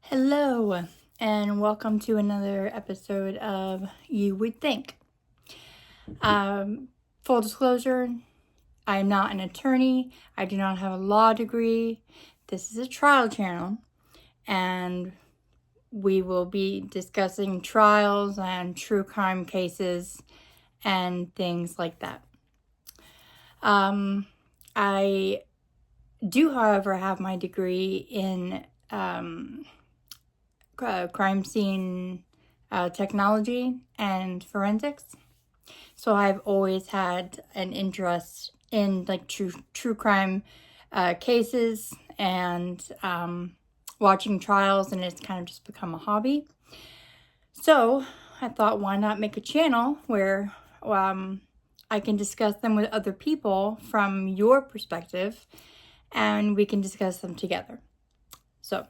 Hello, and welcome to another episode of You Would Think. Full disclosure, I am not an attorney. I do not have a law degree. This is a trial channel, and we will be discussing trials and true crime cases and things like that. I do, however, have my degree in crime scene technology and forensics. So I've always had an interest in like true crime cases and watching trials, and it's kind of just become a hobby. So I thought, why not make a channel where I can discuss them with other people from your perspective, and we can discuss them together. So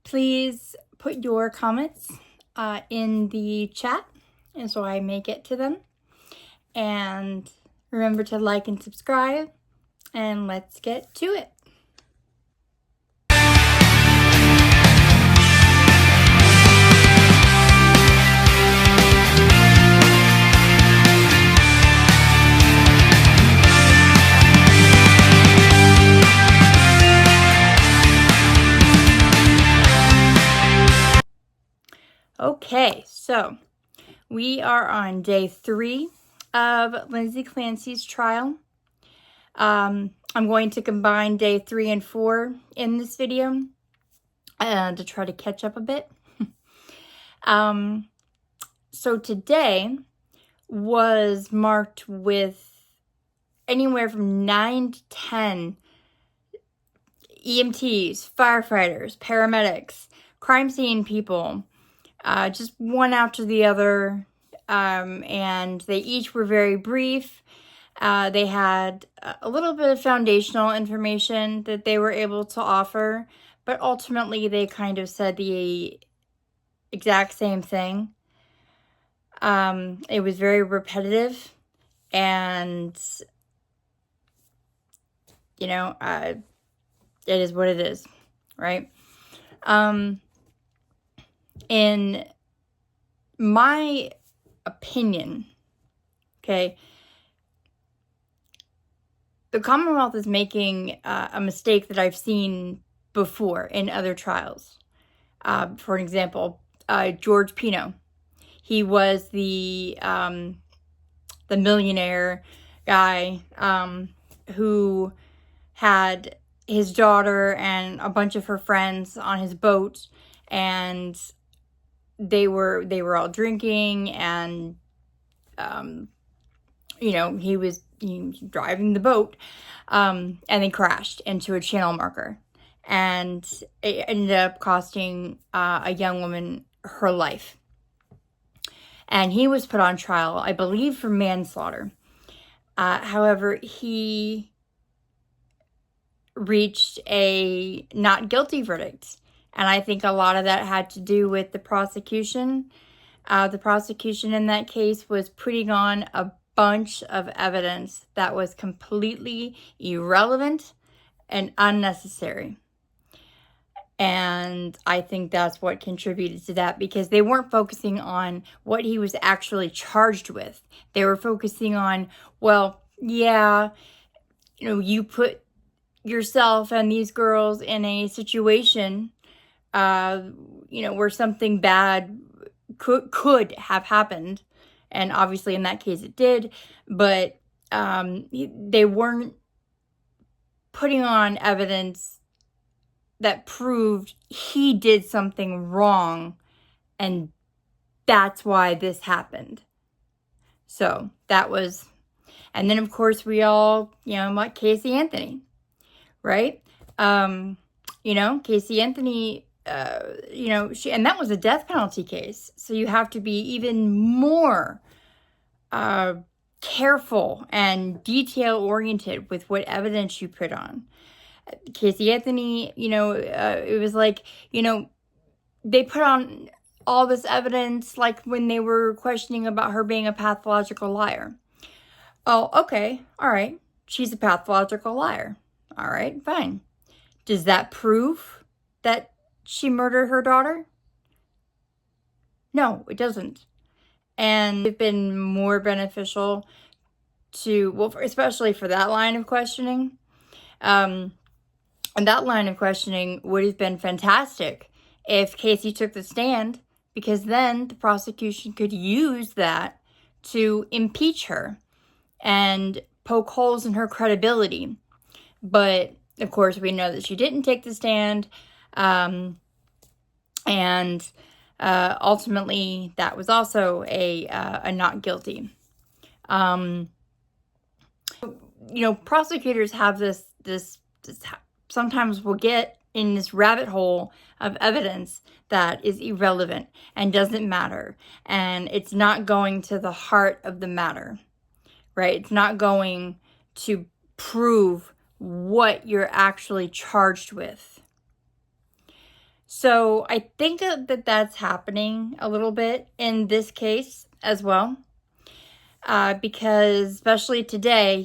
please put your comments in the chat, and so I may get to them. And remember to like and subscribe, and let's get to it. Okay, so we are on day 3 of Lindsay Clancy's trial. I'm going to combine day 3 and 4 in this video to try to catch up a bit. So today was marked with anywhere from 9 to 10 EMTs, firefighters, paramedics, crime scene people, just one after the other, and they each were very brief. They had a little bit of foundational information that they were able to offer, but ultimately they kind of said the exact same thing. It was very repetitive, and it is what it is, right? In my opinion, okay, the Commonwealth is making a mistake that I've seen before in other trials. For example, George Pino. He was the millionaire guy who had his daughter and a bunch of her friends on his boat, and they were all drinking, and he was driving the boat, and they crashed into a channel marker, and it ended up costing a young woman her life. And he was put on trial, I believe, for manslaughter. However, he reached a not guilty verdict. And I think a lot of that had to do with the prosecution. The prosecution in that case was putting on a bunch of evidence that was completely irrelevant and unnecessary. And I think that's what contributed to that, because they weren't focusing on what he was actually charged with. They were focusing on, well, yeah, you put yourself and these girls in a situation where something bad could have happened, and obviously in that case it did, but they weren't putting on evidence that proved he did something wrong, and that's why this happened. So that was, and then of course we all, like Casey Anthony, right? Casey Anthony, and that was a death penalty case. So you have to be even more careful and detail-oriented with what evidence you put on. Casey Anthony, it was like, they put on all this evidence, like when they were questioning about her being a pathological liar. Oh, okay, all right. She's a pathological liar. All right, fine. Does that prove that she murdered her daughter? No, it doesn't. And it's been more beneficial to, well, especially for that line of questioning. And that line of questioning would have been fantastic if Casey took the stand, because then the prosecution could use that to impeach her and poke holes in her credibility. But of course, we know that she didn't take the stand, and ultimately, that was also a not guilty. Prosecutors have this sometimes will get in this rabbit hole of evidence that is irrelevant and doesn't matter, and it's not going to the heart of the matter, right? It's not going to prove what you're actually charged with. So I think that that's happening a little bit in this case as well. Because especially today,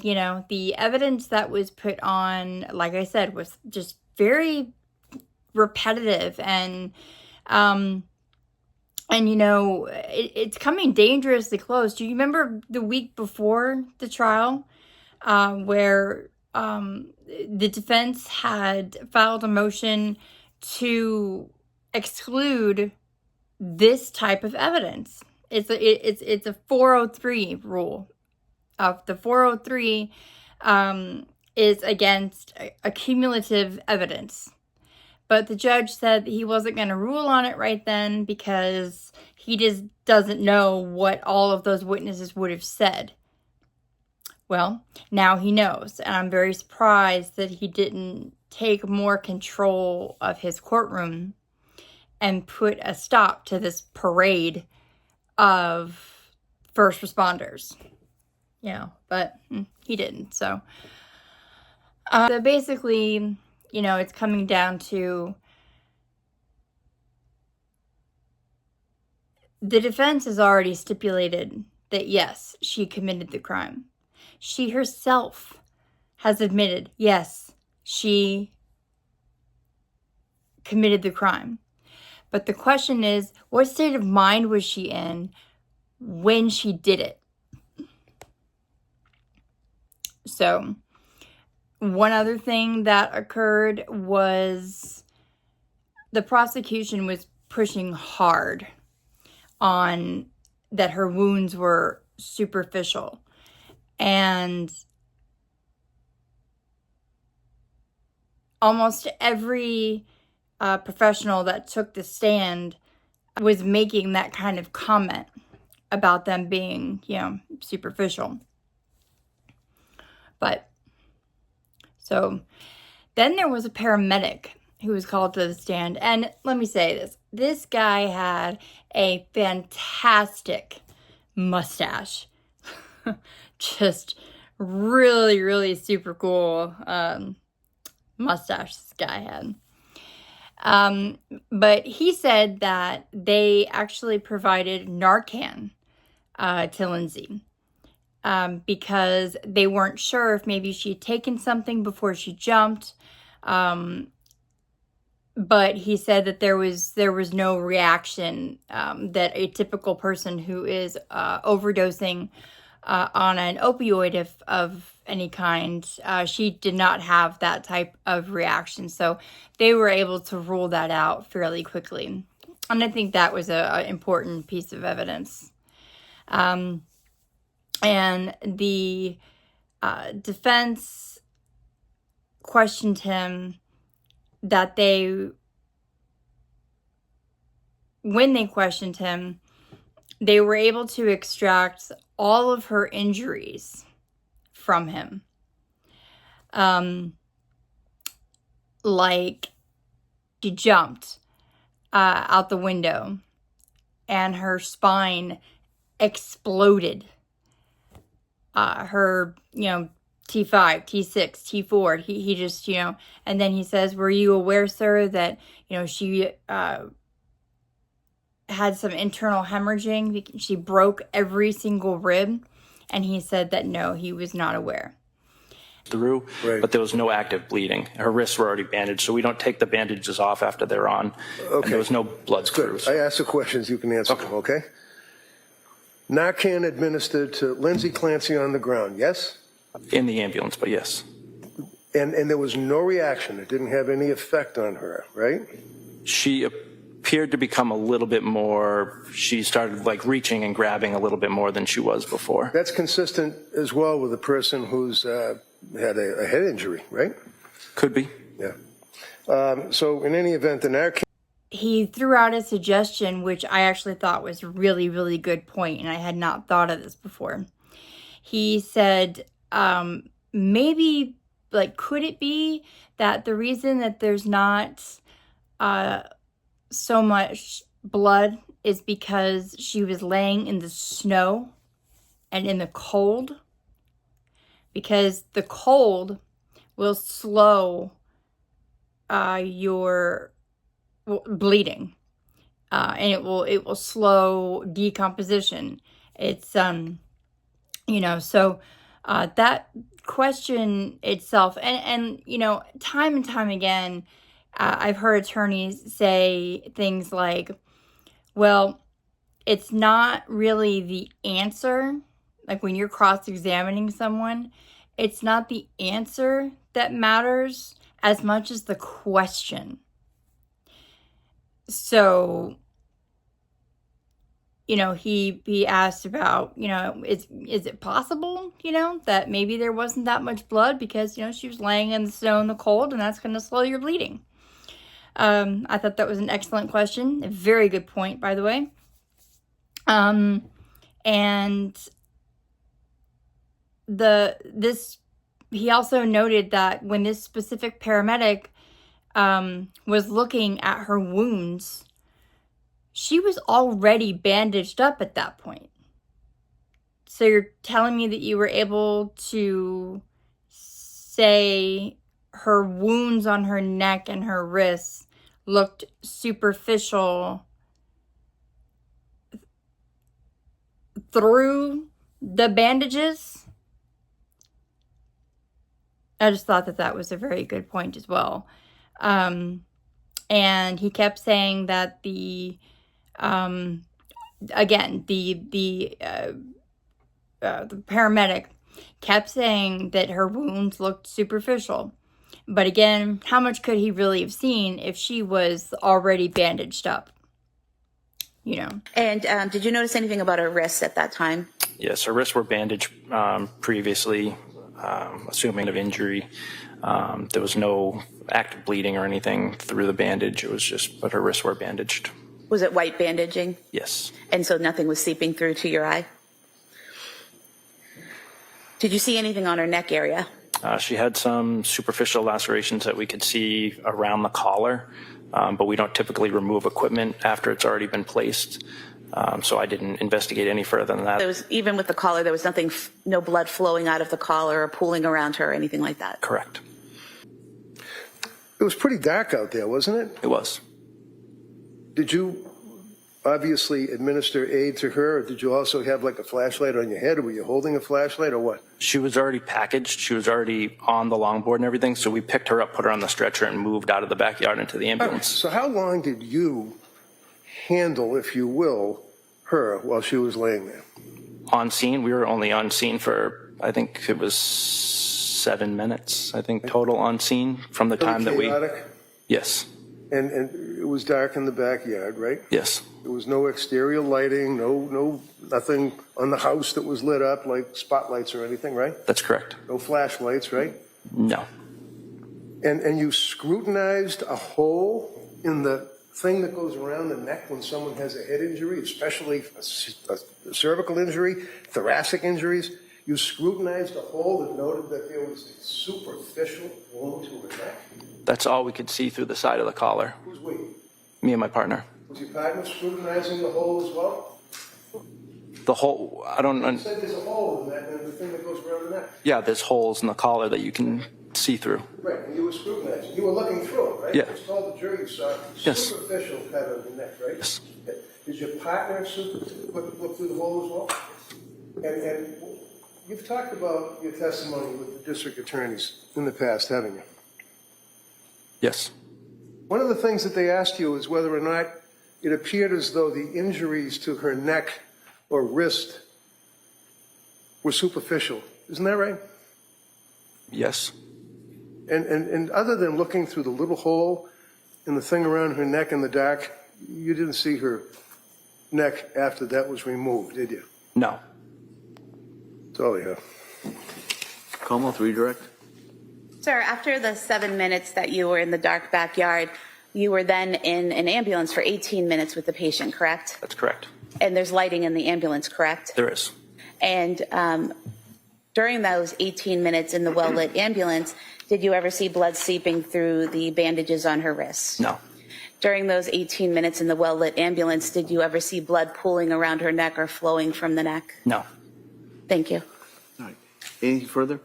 the evidence that was put on, like I said, was just very repetitive, and it's coming dangerously close. Do you remember the week before the trial, where the defense had filed a motion to exclude this type of evidence? It's a 403 rule. The 403 is against accumulative evidence. But the judge said that he wasn't going to rule on it right then because he just doesn't know what all of those witnesses would have said. Well, now he knows, and I'm very surprised that he didn't take more control of his courtroom and put a stop to this parade of first responders, but he didn't. So basically, it's coming down to the defense has already stipulated that, yes, she committed the crime. She herself has admitted, yes, she committed the crime. But the question is, what state of mind was she in when she did it? So, one other thing that occurred was the prosecution was pushing hard on that her wounds were superficial. And almost every professional that took the stand was making that kind of comment about them being, superficial. But, so, then there was a paramedic who was called to the stand. And let me say this. This guy had a fantastic mustache. Just really, really super cool mustache this guy had. But he said that they actually provided Narcan to Lindsay because they weren't sure if maybe she'd taken something before she jumped. But he said that there was no reaction that a typical person who is overdosing on an opioid of any kind, she did not have that type of reaction. So they were able to rule that out fairly quickly. And I think that was an important piece of evidence. And the defense questioned him that when they questioned him, they were able to extract all of her injuries from him. Like she jumped out the window and her spine exploded. Her, T5, T6, T4, he just, and then he says, were you aware, sir, that, she had some internal hemorrhaging? She broke every single rib. And he said that no, he was not aware. through, Right. but there was no active bleeding. Her wrists were already bandaged, so we don't take the bandages off after they're on. Okay. And there was no blood through. Good. I asked the questions, you can answer them, okay? Narcan administered to Lindsay Clancy on the ground, yes? In the ambulance, but yes. And there was no reaction. It didn't have any effect on her, right? She appeared to become a little bit more, she started like reaching and grabbing a little bit more than she was before. That's consistent as well with a person who's had a head injury, right? Could be. Yeah. So in any event, the Narcan... He threw out a suggestion, which I actually thought was really, really good point, and I had not thought of this before. He said, maybe, like, could it be that the reason that there's not so much blood is because she was laying in the snow and in the cold? Because the cold will slow your bleeding, and it will slow decomposition. It's you know, so that question itself, and you know, time and time again, I've heard attorneys say things like, well, it's not really the answer. Like when you're cross-examining someone, it's not the answer that matters as much as the question. So, you know, he asked about, you know, is it possible, you know, that maybe there wasn't that much blood because, you know, she was laying in the snow in the cold and that's going to slow your bleeding. I thought that was an excellent question. A very good point, by the way. And he also noted that when this specific paramedic was looking at her wounds, she was already bandaged up at that point. So you're telling me that you were able to say her wounds on her neck and her wrists looked superficial through the bandages? I just thought that that was a very good point as well. And he kept saying that the paramedic kept saying that her wounds looked superficial. But again, how much could he really have seen if she was already bandaged up? You know. And did you notice anything about her wrists at that time? Yes, her wrists were bandaged previously, assuming of injury. There was no active bleeding or anything through the bandage. It was just, but her wrists were bandaged. Was it white bandaging? Yes. And so nothing was seeping through to your eye? Did you see anything on her neck area? She had some superficial lacerations that we could see around the collar, but we don't typically remove equipment after it's already been placed. So I didn't investigate any further than that. There was, even with the collar, there was nothing, no blood flowing out of the collar or pooling around her or anything like that? Correct. It was pretty dark out there, wasn't it? It was. Did you obviously administer aid to her, or did you also have like a flashlight on your head, or were you holding a flashlight, or what? She was already packaged. She was already on the longboard and everything, so we picked her up, put her on the stretcher, and moved out of the backyard into the ambulance. So how long did you handle, if you will, her while she was laying there? On scene, we were only on scene for, I think it was 7 minutes, I think, total on scene from the time that we... Chaotic? Yes. And it was dark in the backyard, right? Yes. There was no exterior lighting, nothing on the house that was lit up like spotlights or anything, right? That's correct. No flashlights, right? No. And you scrutinized a hole in the thing that goes around the neck when someone has a head injury, especially a cervical injury, thoracic injuries. You scrutinized a hole that noted that there was a superficial wound to her neck. That's all we could see through the side of the collar. Who's we? Me and my partner. Was your partner scrutinizing the hole as well? The hole, I don't... You said there's a hole in that, in the thing that goes around the neck. Yeah, there's holes in the collar that you can see through. Right, and you were scrutinizing. You were looking through it, right? Yeah. You told the jury you saw Yes. superficial cut of the neck, right? Yes. Did your partner look through the hole as well? And You've talked about your testimony with the district attorneys in the past, haven't you? Yes. One of the things that they asked you is whether or not it appeared as though the injuries to her neck or wrist were superficial. Isn't that right? Yes. And other than looking through the little hole in the thing around her neck in the dark, you didn't see her neck after that was removed, did you? No. That's all you have. Como, redirect. Sir, after the 7 minutes that you were in the dark backyard, you were then in an ambulance for 18 minutes with the patient, correct? That's correct. And there's lighting in the ambulance, correct? There is. And during those 18 minutes in the well-lit ambulance, did you ever see blood seeping through the bandages on her wrists? No. During those 18 minutes in the well-lit ambulance, did you ever see blood pooling around her neck or flowing from the neck? No. Thank you. All right. Anything further?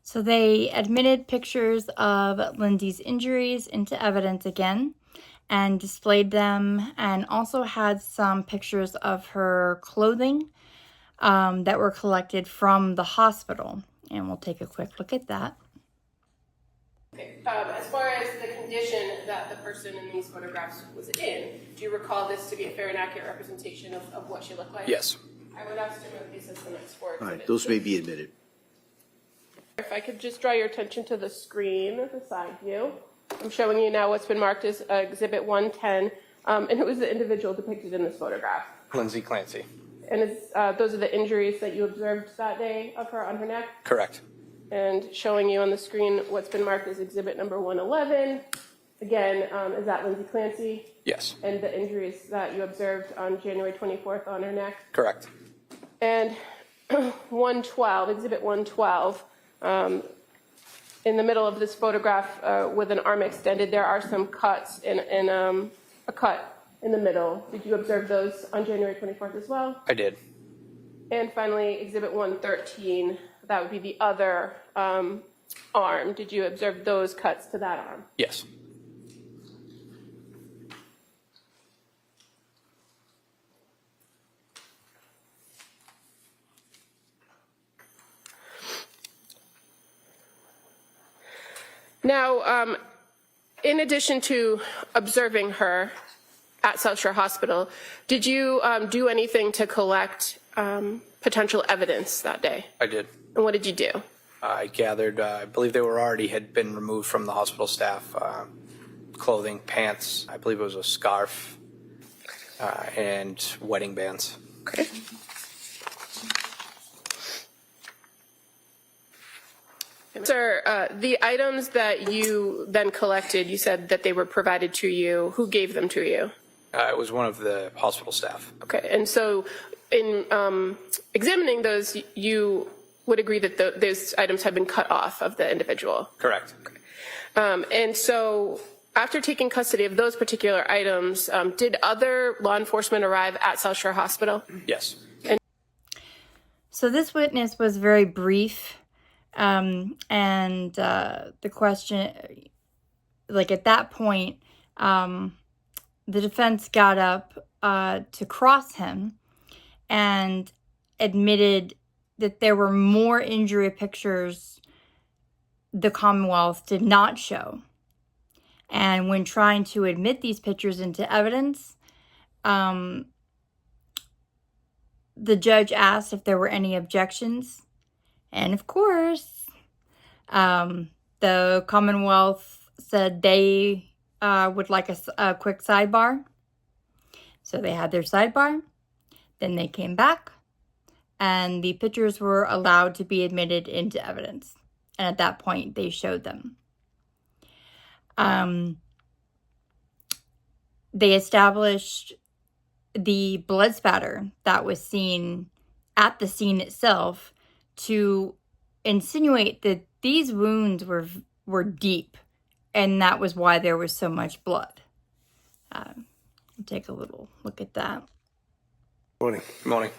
So they admitted pictures of Lindsay's injuries into evidence again and displayed them, and also had some pictures of her clothing that were collected from the hospital. And we'll take a quick look at that. Okay. As far as the condition that the person in these photographs was in, do you recall this to be a fair and accurate representation of what she looked like? Yes. I would ask to move these as the next four All right. exhibits. Those may be admitted. If I could just draw your attention to the screen, the side view. I'm showing you now what's been marked as Exhibit 110, and who is the individual depicted in this photograph? Lindsay Clancy. And those are the injuries that you observed that day of her on her neck? Correct. And showing you on the screen what's been marked as Exhibit number 111. Again, is that Lindsay Clancy? Yes. And the injuries that you observed on January 24th on her neck? Correct. And 112, Exhibit 112, in the middle of this photograph with an arm extended, there are some cuts in a cut in the middle. Did you observe those on January 24th as well? I did. And finally, Exhibit 113, that would be the other arm. Did you observe those cuts to that arm? Yes. Now, in addition to observing her at South Shore Hospital, did you do anything to collect potential evidence that day? I did. And what did you do? I gathered, I believe they were already had been removed from the hospital staff, clothing, pants, I believe it was a scarf, and wedding bands. Okay. Sir, the items that you then collected, you said that they were provided to you. Who gave them to you? It was one of the hospital staff. Okay, and so in examining those, you would agree that those items had been cut off of the individual? Correct. And so after taking custody of those particular items, did other law enforcement arrive at South Shore Hospital? Yes. So this witness was very brief. And the question, like at that point, the defense got up to cross him and admitted that there were more injury pictures the Commonwealth did not show. And when trying to admit these pictures into evidence, the judge asked if there were any objections. And of course, the Commonwealth said they would like a quick sidebar. So they had their sidebar. Then they came back, and the pictures were allowed to be admitted into evidence. And at that point, they showed them. They established the blood spatter that was seen at the scene itself to insinuate that these wounds were deep, and that was why there was so much blood. Take a little look at that. Morning. Morning.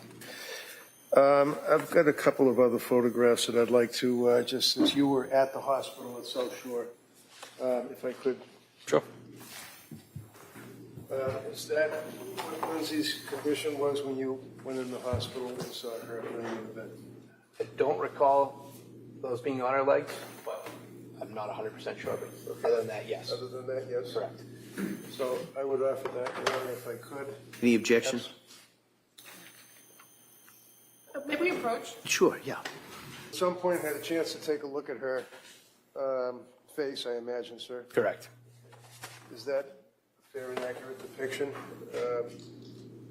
I've got a couple of other photographs that I'd like to, just since you were at the hospital at South Shore, if I could. Sure. Is that what Lindsay's condition was when you went in the hospital and saw her at the event? I don't recall those being on her legs, but I'm not 100% sure. But other than that, yes. Other than that, yes? Correct. So I would offer that, Your Honor, if I could. Any objections? May we approach? Sure, yeah. At some point, had a chance to take a look at her face, I imagine, sir. Correct. Is that a fair and accurate depiction?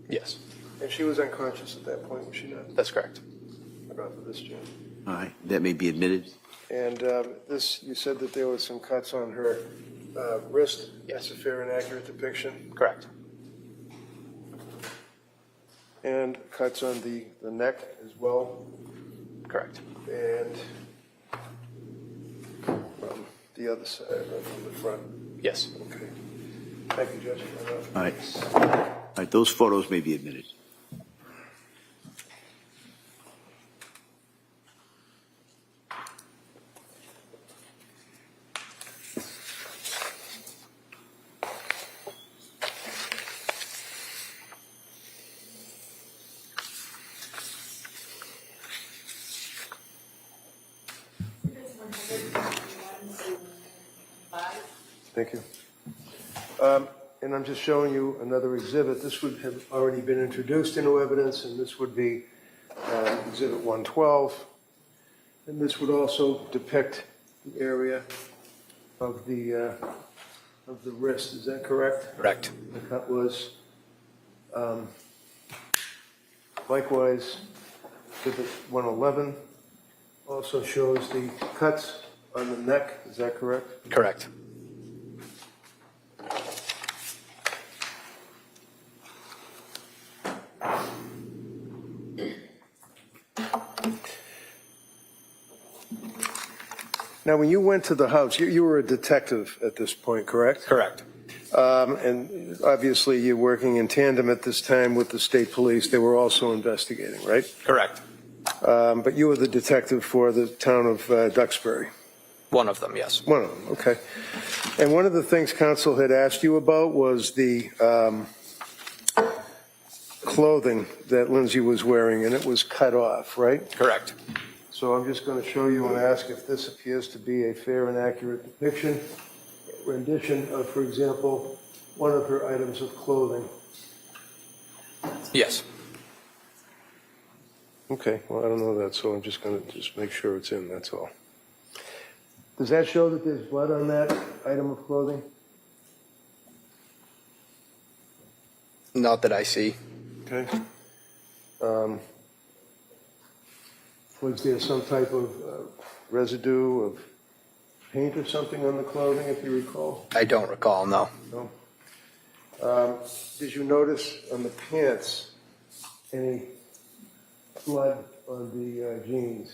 Yes, And she was unconscious at that point, was she not? that's correct. About this, Jim. All right, that may be admitted. And this, you said that there was some cuts on her wrist. Yes. That's a fair and accurate depiction. Correct. And cuts on the neck as well. Correct. And from the other side, from the front. Yes. Okay. Thank you, Judge. All right. All right, those photos may be admitted. Thank you. And I'm just showing you another exhibit. This would have already been introduced into evidence, and this would be Exhibit 112. And this would also depict the area of the wrist. Is that correct? Correct. The cut was likewise. Exhibit 111 also shows the cuts on the neck. Is that correct? Correct. Now, when you went to the house, you were a detective at this point, correct? Correct. And obviously, you're working in tandem at this time with the state police. They were also investigating, right? Correct. But you were the detective for the town of Duxbury. One of them, yes. One of them, okay. And one of the things counsel had asked you about was the clothing that Lindsay was wearing, and it was cut off, right? Correct. So I'm just going to show you and ask if this appears to be a fair and accurate depiction, rendition of, for example, one of her items of clothing. Yes. Okay, well, I don't know that, so I'm just going to just make sure it's in, that's all. Does that show that there's blood on that item of clothing? Not that I see. Okay. Was there some type of residue of paint or something on the clothing, if you recall? I don't recall, no. No. Did you notice on the pants any blood on the jeans?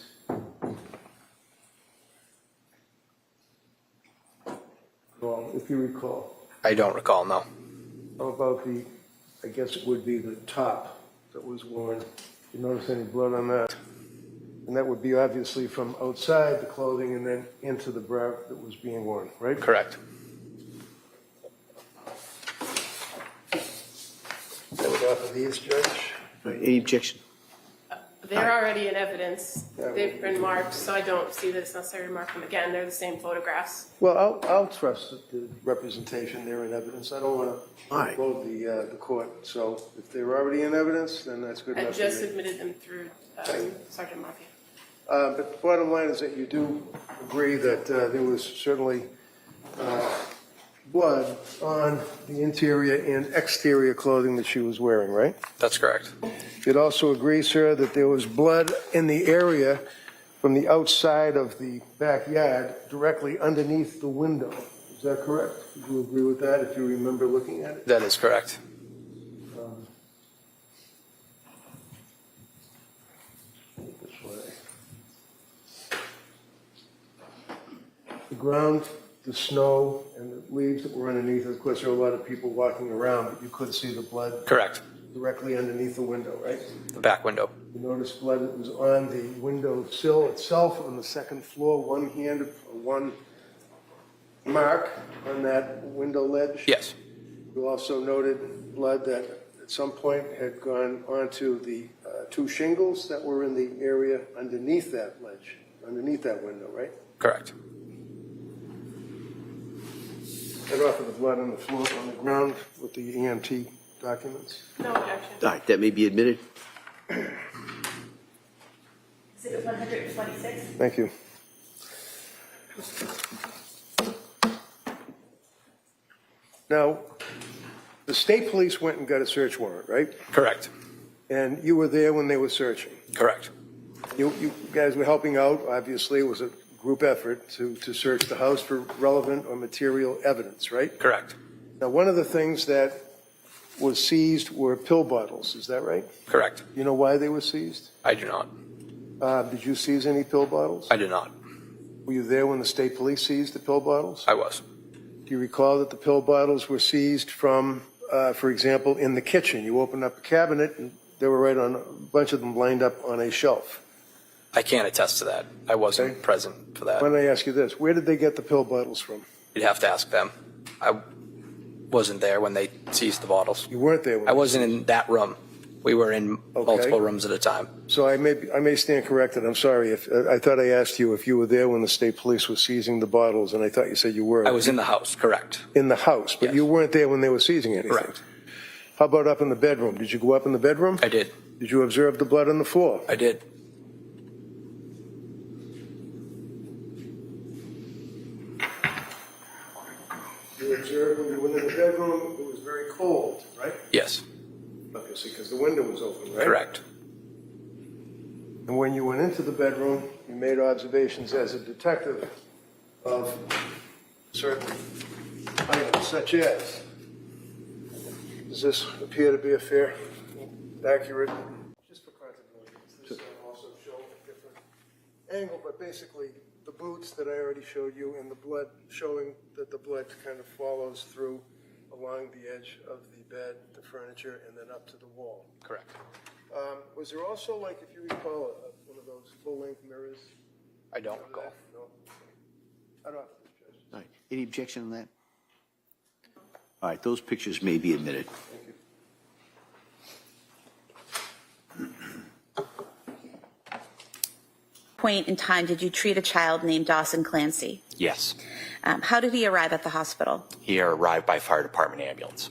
Well, if you recall. I don't recall, no. How about the, I guess it would be the top that was worn? Did you notice any blood on that? And that would be obviously from outside the clothing and then into the bra that was being worn, right? Correct. I would offer these, Judge. All right, any objection? They're already in evidence. They've been marked, so I don't see that it's necessary to mark them again. They're the same photographs. Well, I'll trust the representation there in evidence. I don't want to All right. upload the court. So if they're already in evidence, then that's good I enough just for me. submitted them through Sergeant Murphy. But the bottom line is that you do agree that there was certainly blood on the interior and exterior clothing that she was wearing, right? That's correct. You'd also agree, sir, that there was blood in the area from the outside of the backyard directly underneath the window. Is that correct? Would you agree with that if you remember looking at it? That is correct. This way. The ground, the snow, and the leaves that were underneath, of course, there were a lot of people walking around, but you could see the blood Correct. directly underneath the window, right? The back window. You notice blood that was on the window sill itself on the second floor, one mark on that window ledge? Yes. You also noted blood that at some point had gone onto the two shingles that were in the area underneath that ledge, underneath that window, right? Correct. And off of the blood on the floor, on the ground with the EMT documents. No objection. All right, that may be admitted. Exhibit 126. Thank you. Now, the state police went and got a search warrant, right? Correct. And you were there when they were searching. Correct. You guys were helping out, obviously, it was a group effort to search the house for relevant or material evidence, right? Correct. Now, one of the things that was seized were pill bottles, is that right? Correct. You know why they were seized? I do not. Did you seize any pill bottles? I do not. Were you there when the state police seized the pill bottles? I was. Do you recall that the pill bottles were seized from, for example, in the kitchen? You opened up a cabinet and they were right on, a bunch of them lined up on a shelf. I can't attest to that. I wasn't Okay. present for that. Why don't I ask you this? Where did they get the pill bottles from? You'd have to ask them. I wasn't there when they seized the bottles. You weren't there when I wasn't in that room. We were in Okay. multiple rooms at a time. So I may stand corrected. I'm sorry. If I thought I asked you if you were there when the state police was seizing the bottles, and I thought you said you were. I was in the house, correct. In the house, but Yes. you weren't there when they were seizing anything. Correct. How about up in the bedroom? Did you go up in the bedroom? I did. Did you observe the blood on the floor? I did. You observed when you went in the bedroom, it was very cold, right? Yes. Obviously, because the window was open, right? Correct. And when you went into the bedroom, you made observations as a detective of certain items, such as, does this appear to be a fair, accurate, just for continuity, does this also show a different angle, but basically the boots that I already showed you and the blood, showing that the blood kind of follows through along the edge of the bed, the furniture, and then up to the wall. Correct. Was there also, like, if you recall, one of those full-length mirrors? I don't Remember recall. that? No. I don't have to judge. All right, any objection on that? All right, those pictures may be admitted. Thank you. Point in time, did you treat a child named Dawson Clancy? Yes. How did he arrive at the hospital? He arrived by fire department ambulance.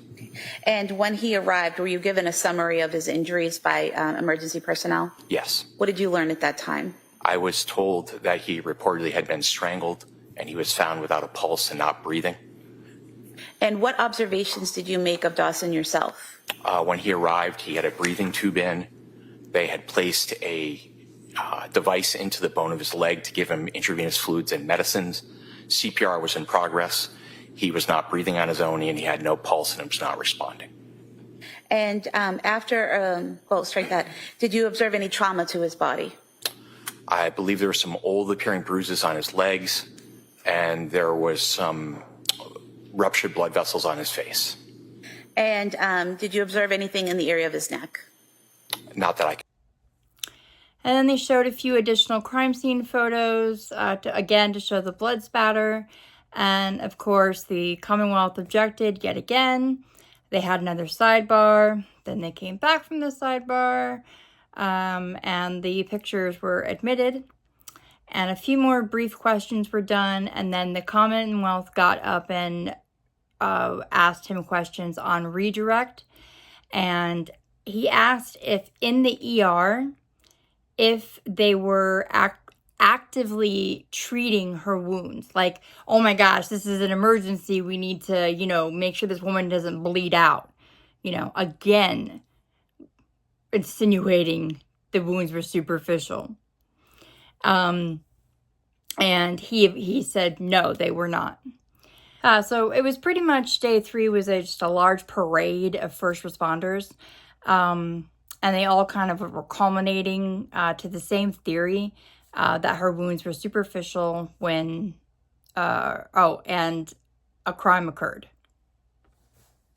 And when he arrived, were you given a summary of his injuries by emergency personnel? Yes. What did you learn at that time? I was told that he reportedly had been strangled and he was found without a pulse and not breathing. And what observations did you make of Dawson yourself? When he arrived, he had a breathing tube in. They had placed a device into the bone of his leg to give him intravenous fluids and medicines. CPR was in progress. He was not breathing on his own and he had no pulse and was not responding. And strike that. Did you observe any trauma to his body? I believe there were some old appearing bruises on his legs and there was some ruptured blood vessels on his face. And did you observe anything in the area of his neck? Not that I can. And then they showed a few additional crime scene photos, to show the blood spatter. And of course, the Commonwealth objected yet again. They had another sidebar. Then they came back from the sidebar. And the pictures were admitted. And a few more brief questions were done. And then the Commonwealth got up and asked him questions on redirect. And he asked if in the ER, if they were actively treating her wounds. Like, oh my gosh, this is an emergency. We need to, make sure this woman doesn't bleed out. Again, insinuating the wounds were superficial. And he said, no, they were not. So it was pretty much day 3 was just a large parade of first responders. And they all kind of were culminating to the same theory that her wounds were superficial when, and a crime occurred.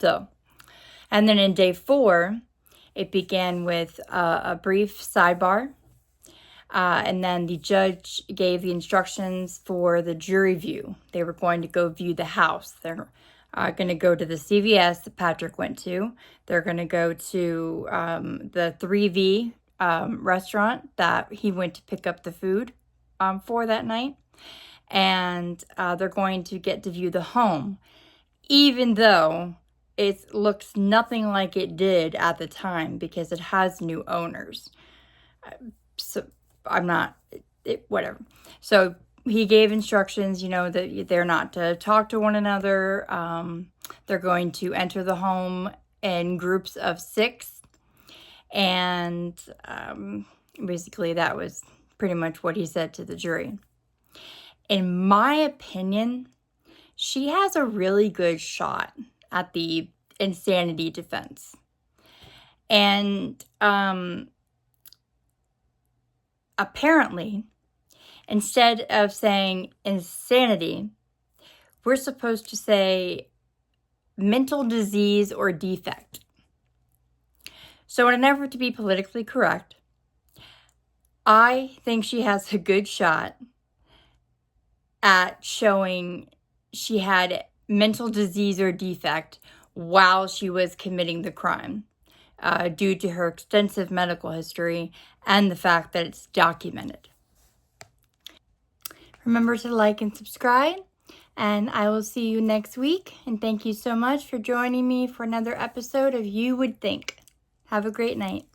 So, and then in day 4, it began with a brief sidebar. And then the judge gave the instructions for the jury view. They were going to go view the house. They're going to go to the CVS that Patrick went to. They're going to go to the 3V restaurant that he went to pick up the food for that night. And they're going to get to view the home, even though it looks nothing like it did at the time because it has new owners. So I'm not, whatever. So he gave instructions, you know, that they're not to talk to one another. They're going to enter the home in groups of 6. And basically that was pretty much what he said to the jury. In my opinion, she has a really good shot at the insanity defense. And apparently, instead of saying insanity, we're supposed to say mental disease or defect. So in an effort to be politically correct, I think she has a good shot at showing she had mental disease or defect while she was committing the crime, due to her extensive medical history and the fact that it's documented. Remember to like and subscribe, and I will see you next week. And thank you so much for joining me for another episode of You Would Think. Have a great night.